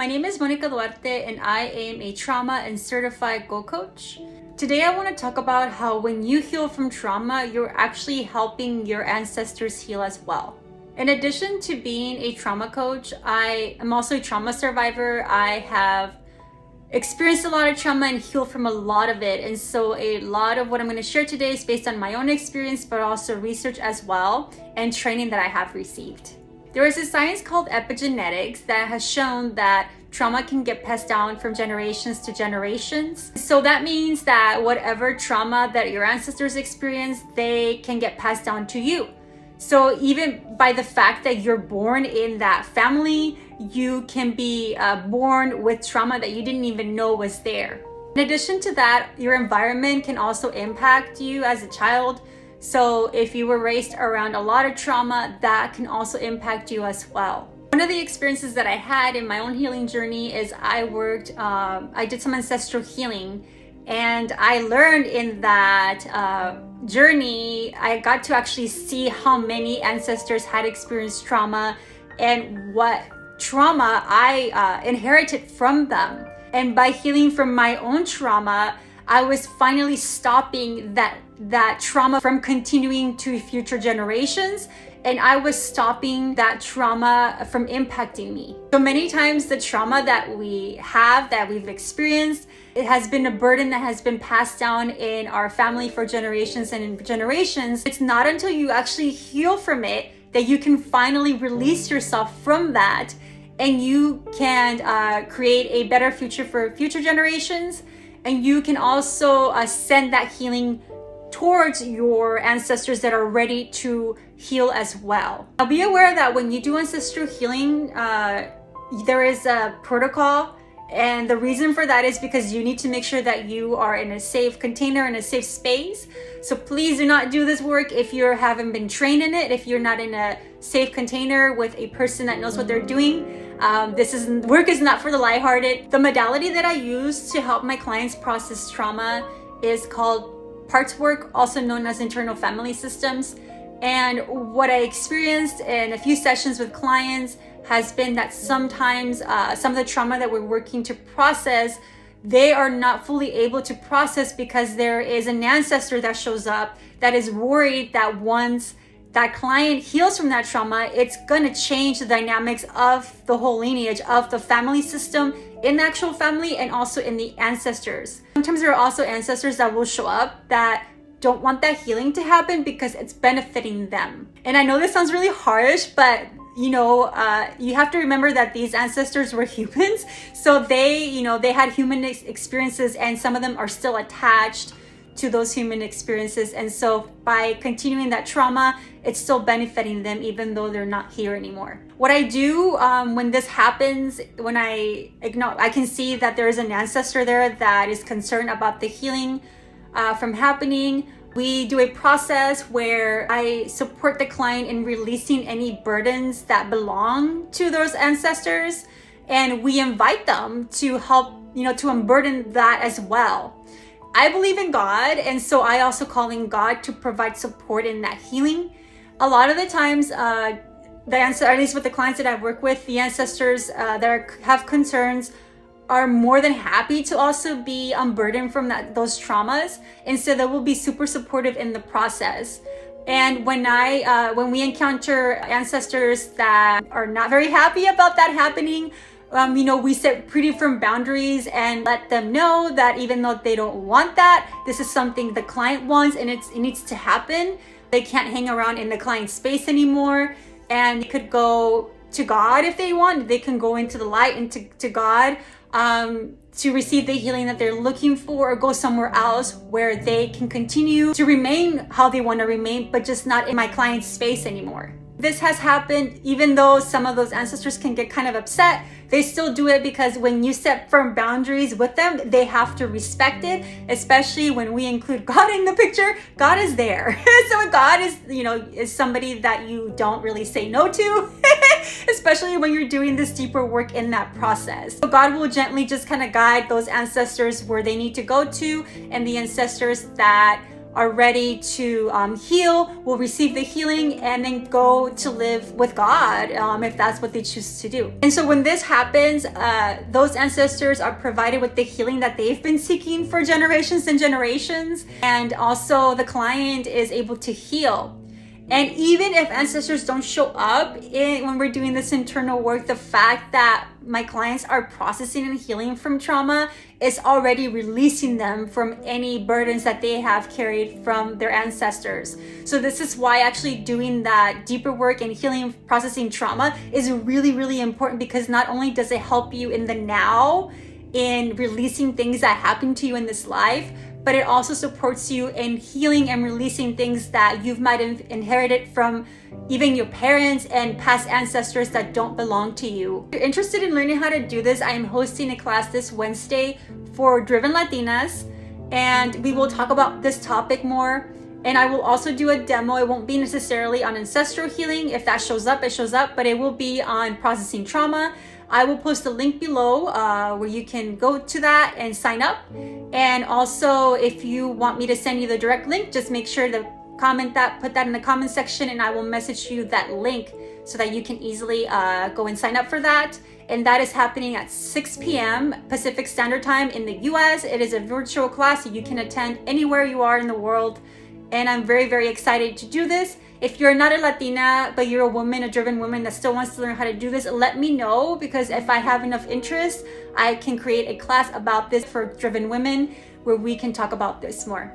My name is Monica Duarte and I am a trauma and certified goal coach. Today I want to talk about how when you heal from trauma, you're actually helping your ancestors heal as well. In addition to being a trauma coach, I am also a trauma survivor. I have experienced a lot of trauma and healed from a lot of it. And so a lot of what I'm going to share today is based on my own experience, but also research as well and training that I have received. There is a science called epigenetics that has shown that trauma can get passed down from generations to generations. So that means that whatever trauma that your ancestors experienced, they can get passed down to you. So even by the fact that you're born in that family, you can be born with trauma that you didn't even know was there. In addition to that, your environment can also impact you as a child. So if you were raised around a lot of trauma, that can also impact you as well. One of the experiences that I had in my own healing journey is I did some ancestral healing, and I learned in that journey, I got to actually see how many ancestors had experienced trauma and what trauma I inherited from them. And by healing from my own trauma, I was finally stopping that trauma from continuing to future generations, and I was stopping that trauma from impacting me. So many times the trauma that we've experienced, it has been a burden that has been passed down in our family for generations and in generations. It's not until you actually heal from it that you can finally release yourself from that, and you can create a better future for future generations. And you can also send that healing towards your ancestors that are ready to heal as well. Now be aware that when you do ancestral healing, there is a protocol. And the reason for that is because you need to make sure that you are in a safe container, in a safe space. So please do not do this work if you haven't been trained in it, if you're not in a safe container with a person that knows what they're doing. Work is not for the lighthearted. The modality that I use to help my clients process trauma is called parts work, also known as internal family systems. And what I experienced in a few sessions with clients has been that sometimes some of the trauma that we're working to process, they are not fully able to process because there is an ancestor that shows up that is worried that once that client heals from that trauma, it's gonna change the dynamics of the whole lineage of the family system in the actual family and also in the ancestors. Sometimes there are also ancestors that will show up that don't want that healing to happen because it's benefiting them. And I know this sounds really harsh, but you have to remember that these ancestors were humans. So they had human experiences, and some of them are still attached to those human experiences. And so by continuing that trauma, it's still benefiting them even though they're not here anymore. What I do when this happens, when I can see that there is an ancestor there that is concerned about the healing from happening, we do a process where I support the client in releasing any burdens that belong to those ancestors, and we invite them to help, to unburden that as well. I believe in God, and so I also call in God to provide support in that healing. A lot of the times, at least with the clients that I work with, the ancestors that have concerns are more than happy to also be unburdened from those traumas, and so they will be super supportive in the process. And when we encounter ancestors that are not very happy about that happening, we set pretty firm boundaries and let them know that even though they don't want that, this is something the client wants and it needs to happen. They can't hang around in the client's space anymore, and they could go to God if they want. They can go into the light and to God to receive the healing that they're looking for, or go somewhere else where they can continue to remain how they want to remain, but just not in my client's space anymore. This has happened even though some of those ancestors can get kind of upset. They still do it because when you set firm boundaries with them, they have to respect it, especially when we include God in the picture. God is there. So God is somebody that you don't really say no to, especially when you're doing this deeper work in that process. So God will gently just kind of guide those ancestors where they need to go to, and the ancestors that are ready to heal will receive the healing and then go to live with God if that's what they choose to do. And so when this happens, those ancestors are provided with the healing that they've been seeking for generations and generations. And also the client is able to heal. And even if ancestors don't show up when we're doing this internal work, the fact that my clients are processing and healing from trauma is already releasing them from any burdens that they have carried from their ancestors. So this is why actually doing that deeper work and healing, processing trauma is really, really important, because not only does it help you in the now in releasing things that happened to you in this life, but it also supports you in healing and releasing things that you might have inherited from even your parents and past ancestors that don't belong to you. If you're interested in learning how to do this, I am hosting a class this Wednesday for driven Latinas, and we will talk about this topic more. And I will also do a demo. It won't be necessarily on ancestral healing. If that shows up, it shows up, but it will be on processing trauma. I will post a link below where you can go to that and sign up. And also, if you want me to send you the direct link, just make sure to put that in the comment section, and I will message you that link so that you can easily go and sign up for that. And that is happening at 6 p.m. Pacific Standard Time in the US. It is a virtual class, so you can attend anywhere you are in the world. And I'm very, very excited to do this. If you're not a Latina, but you're a woman, a driven woman that still wants to learn how to do this, let me know, because if I have enough interest, I can create a class about this for driven women where we can talk about this more.